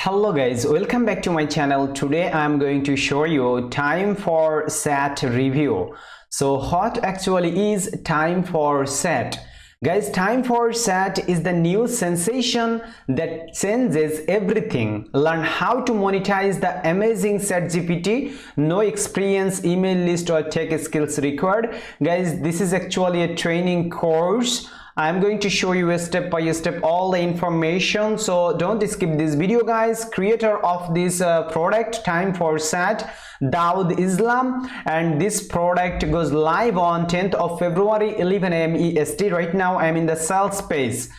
Hello guys, welcome back to my channel. Today I'm going to show you time for set review. So what actually is time for set? Guys, time for set is the new sensation that changes everything. Learn how to monetize the amazing ChatGPT. No experience, email list or tech skills required. Guys, this is actually a training course. I'm going to show you a step by step all the information, so don't skip this video guys. Creator of this product, time for set, Dawood Islam, and this product goes live on 10th of February 11 AM EST. Right now I'm in the sales space.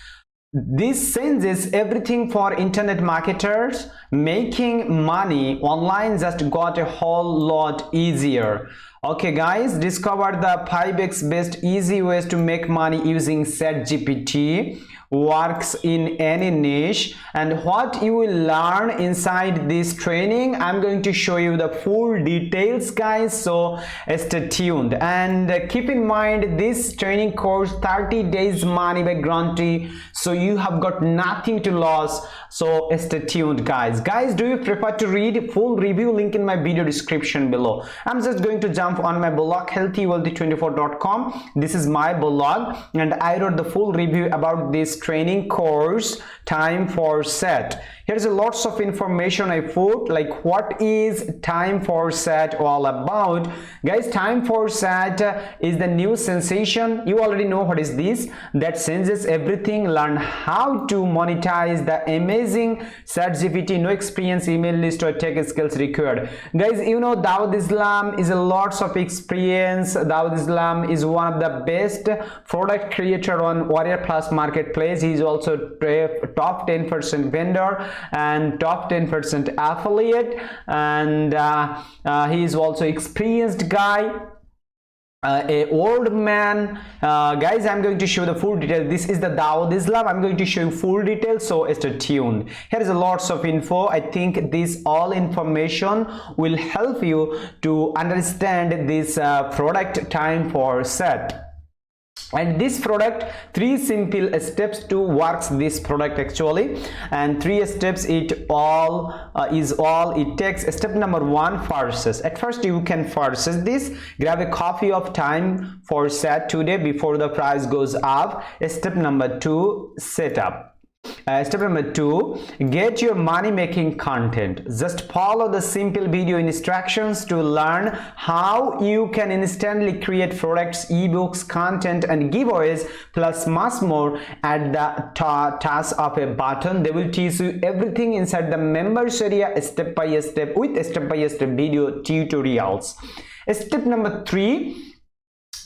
This changes everything for internet marketers. Making money online just got a whole lot easier. Okay guys, discover the 5x best easy ways to make money using ChatGPT. Works in any niche, and what you will learn inside this training, I'm going to show you the full details guys, so stay tuned. And keep in mind, this training course 30 days money back guarantee, so you have got nothing to lose. So stay tuned guys. Do you prefer to read full review? Link in my video description below. I'm just going to jump on my blog healthywealthy24.com. This is my blog and I wrote the full review about this training course, time for set. Here's a lots of information I put, like what is time for set all about. Guys, time for set is the new sensation. You already know what is this, that changes everything. Learn how to monetize the amazing ChatGPT. No experience, email list or tech skills required. Guys, you know Dawood Islam is a lots of experience. Dawood Islam is one of the best product creator on Warrior Plus marketplace. He is also top 10% vendor and top 10% affiliate, and he is also experienced guy, a old man. Guys, I'm going to show the full detail. This is the Dawood Islam. I'm going to show you full details, so stay tuned. Here is a lots of info. I think this all information will help you to understand this product, time for set. And this product, 3 simple steps to works this product actually, and 3 steps it all is all it takes. Step number 1, purchase. At first you can purchase this. Grab a copy of time for set today before the price goes up. Step number 2, setup. Step number 2, get your money making content. Just follow the simple video instructions to learn how you can instantly create products, ebooks, content and giveaways, plus much more at the touch of a button. They will teach you everything inside the members area step by step with step by step video tutorials. Step number 3,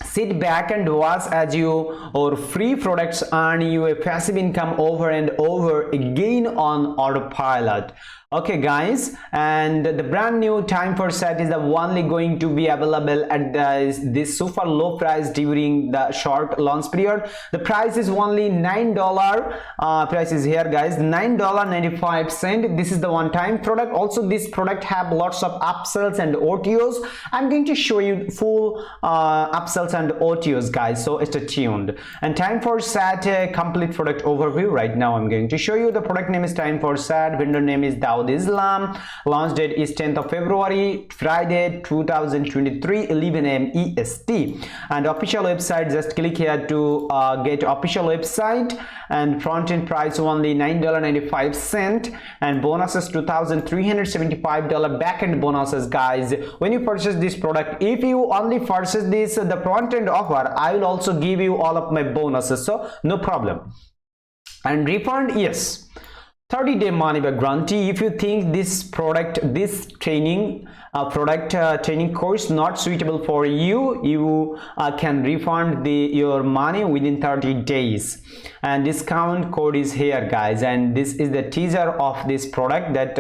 sit back and watch as your free products earn you a passive income over and over again on autopilot. Okay guys, and the brand new time for set is the only going to be available at this super low price during the short launch period. The price is only $9. Price is here guys, $9.95. This is the one-time product. Also this product have lots of upsells and OTOs. I'm going to show you full upsells and OTOs guys, so stay tuned. And time for set complete product overview. Right now I'm going to show you the product name is time for set, vendor name is Dawood Islam, launch date is 10th of February, Friday 2023, 11 AM EST, and official website, just click here to get official website, and front end price only $9.95, and bonuses $2,375 back end bonuses guys. When you purchase this product, if you only purchase this the front end offer, I will also give you all of my bonuses, so no problem. And refund, yes, 30-day money back guarantee. If you think this product, this training training course not suitable for you, you can refund your money within 30 days. And discount code is here guys, and this is the teaser of this product that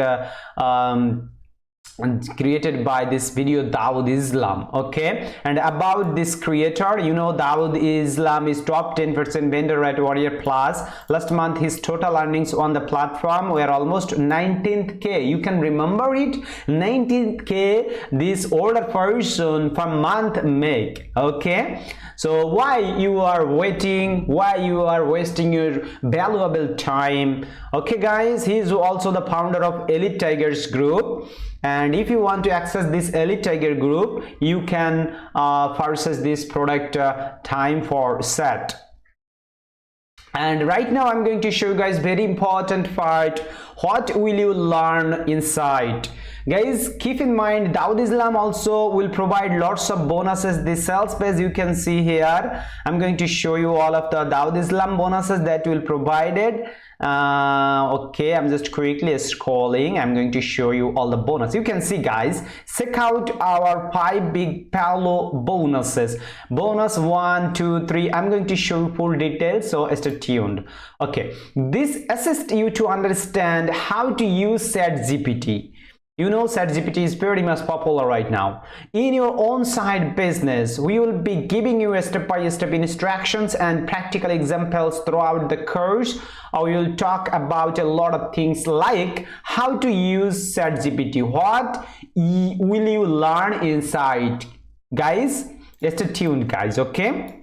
and created by this video Dawood Islam. Okay, and about this creator, you know, Dawood Islam is top 10% vendor at Warrior Plus. Last month his total earnings on the platform were almost 19k. You can remember it, 19k this older person per month make. Okay, so why you are waiting, why you are wasting your valuable time? Okay guys, he is also the founder of Elite Tigers group, and if you want to access this Elite Tiger group, you can purchase this product time for set. And right now I'm going to show you guys very important part. What will you learn inside? Guys, keep in mind Dawood Islam also will provide lots of bonuses. This sales page you can see here, I'm going to show you all of the Dawood Islam bonuses that will provided. Okay, I'm just quickly scrolling. I'm going to show you all the bonus. You can see guys, check out our 5 big Palo bonuses. Bonus 1, 2, 3. I'm going to show you full details, so stay tuned. Okay, this assists you to understand how to use chatgpt. You know, chatgpt is very much popular right now. In your own side business, we will be giving you step-by-step instructions and practical examples throughout the course. We will talk about a lot of things like how to use chatgpt. What will you learn inside? Guys, stay tuned guys, okay?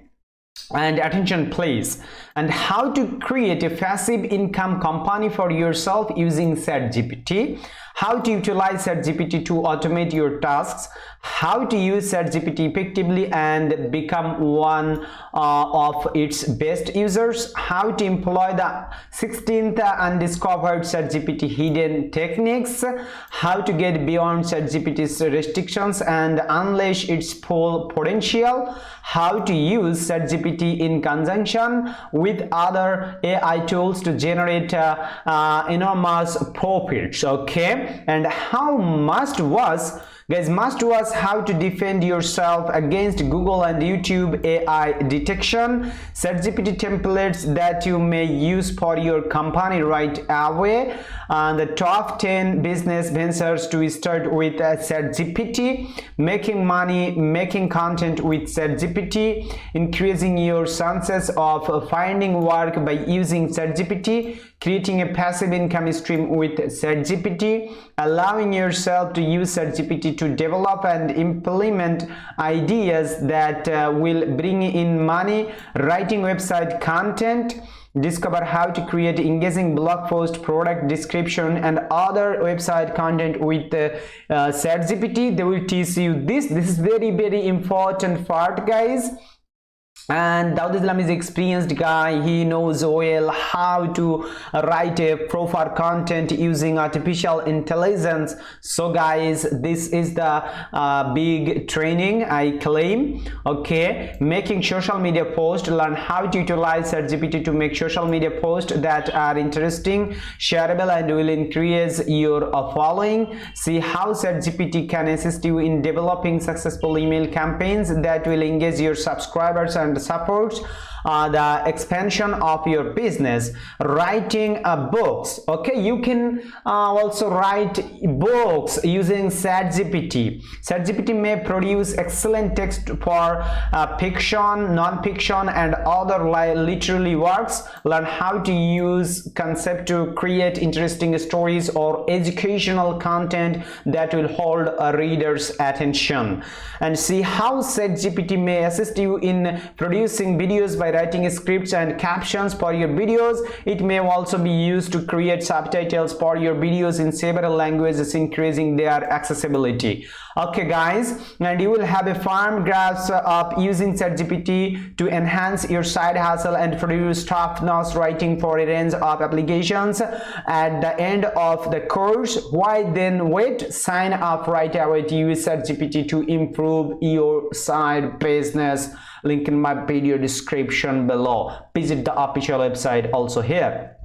And attention please. And how to create a passive income company for yourself using chatgpt. How to utilize chatgpt to automate your tasks. How to use chatgpt effectively and become one of its best users. How to employ the 16th undiscovered chatgpt hidden techniques. How to get beyond chatgpt's restrictions and unleash its full potential. How to use chatgpt in conjunction with other AI tools to generate enormous profits. Okay, and how must was guys, must was how to defend yourself against Google and YouTube AI detection, chatgpt templates that you may use for your company right away, the top 10 business ventures to start with chatgpt, making money making content with chatgpt, increasing your chances of finding work by using chatgpt, creating a passive income stream with chatgpt, allowing yourself to use chatgpt to develop and implement ideas that will bring in money, writing website content, discover how to create engaging blog post, product description and other website content with chatgpt. They will teach you this is very important part guys. And Dawood Islam is an experienced guy. He knows well how to write a proper content using artificial intelligence. So guys, this is the big training I claim. Okay, making social media posts. Learn how to utilize chatgpt to make social media posts that are interesting, shareable and will increase your following. See how chatgpt can assist you in developing successful email campaigns that will engage your subscribers and supports the expansion of your business. Writing books. Okay, you can also write books using chatgpt. Chatgpt may produce excellent text for fiction, non-fiction and other literary works. Learn how to use concept to create interesting stories or educational content that will hold a reader's attention. And see how chatgpt may assist you in producing videos by writing scripts and captions for your videos. It may also be used to create subtitles for your videos in several languages, increasing their accessibility. Okay guys, and you will have a firm grasp of using chatgpt to enhance your side hustle and produce top-notch writing for a range of applications at the end of the course. Why then wait? Sign up right away to use chatgpt to improve your side business. Link in my video description below. Visit the official website also here.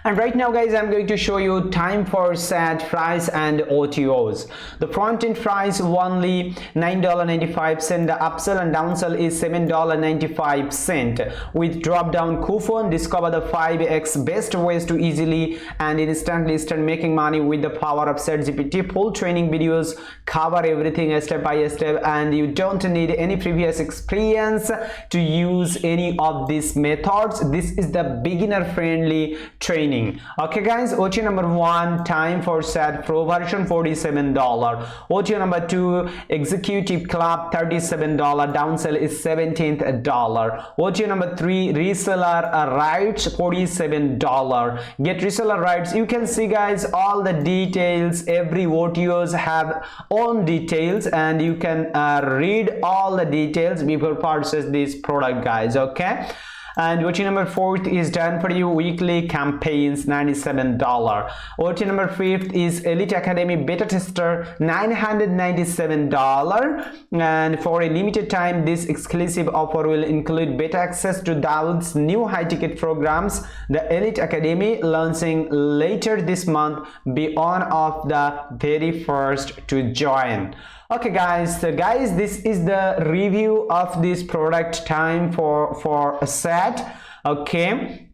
And right now guys, I'm going to show you time for set price and OTOs. The front end price only $9.95. The upsell and downsell is $7.95. With drop down coupon, discover the 5x best ways to easily and instantly start making money with the power of ChatGPT. Full training videos cover everything step by step, and you don't need any previous experience to use any of these methods. This is the beginner friendly training. Okay guys, OTO number 1, time for set pro version $47. OTO number 2, executive club $37. Downsell is $17. OTO number 3, reseller rights $47. Get reseller rights. You can see guys all the details. Every OTOs have own details, and you can read all the details before purchase this product guys. Okay. And OT number 4 is done for you weekly campaigns $97. OT number 5 is Elite Academy beta tester $997, and for a limited time this exclusive offer will include beta access to Dawood's new high ticket programs, the Elite Academy, launching later this month. Be one of the very first to join. Okay guys, so guys, this is the review of this product time for a set. Okay,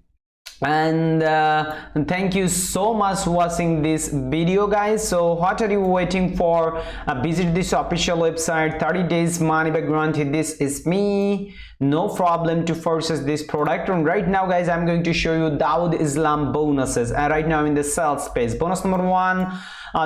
and thank you so much for watching this video guys. So what are you waiting for? Visit this official website. 30 days money back guarantee. This is me, no problem to purchase this product. And right now guys, I'm going to show you Dawood Islam bonuses, and right now in the sales page. Bonus number 1,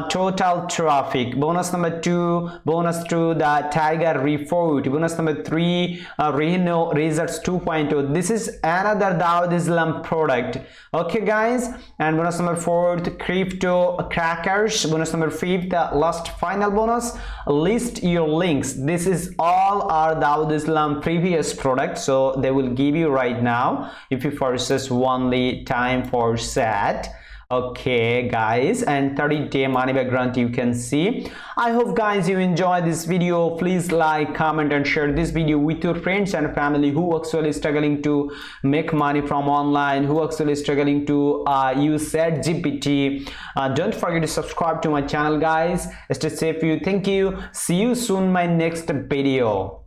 total traffic. Bonus number 2, bonus to the Tiger report. Bonus number 3, Reno results 2.0. This is another Dawood Islam product. Okay guys, and bonus number 4, crypto crackers. Bonus number 5, the last final bonus, list your links. This is all our Dawood Islam previous product, so they will give you right now if you purchase only time for set. Okay guys, and 30-day money back guarantee, you can see. I hope guys you enjoy this video. Please like, comment and share this video with your friends and family who actually struggling to make money from online, who actually struggling to use ChatGPT. Don't forget to subscribe to my channel guys. Stay safe, you. Thank you. See you soon my next video.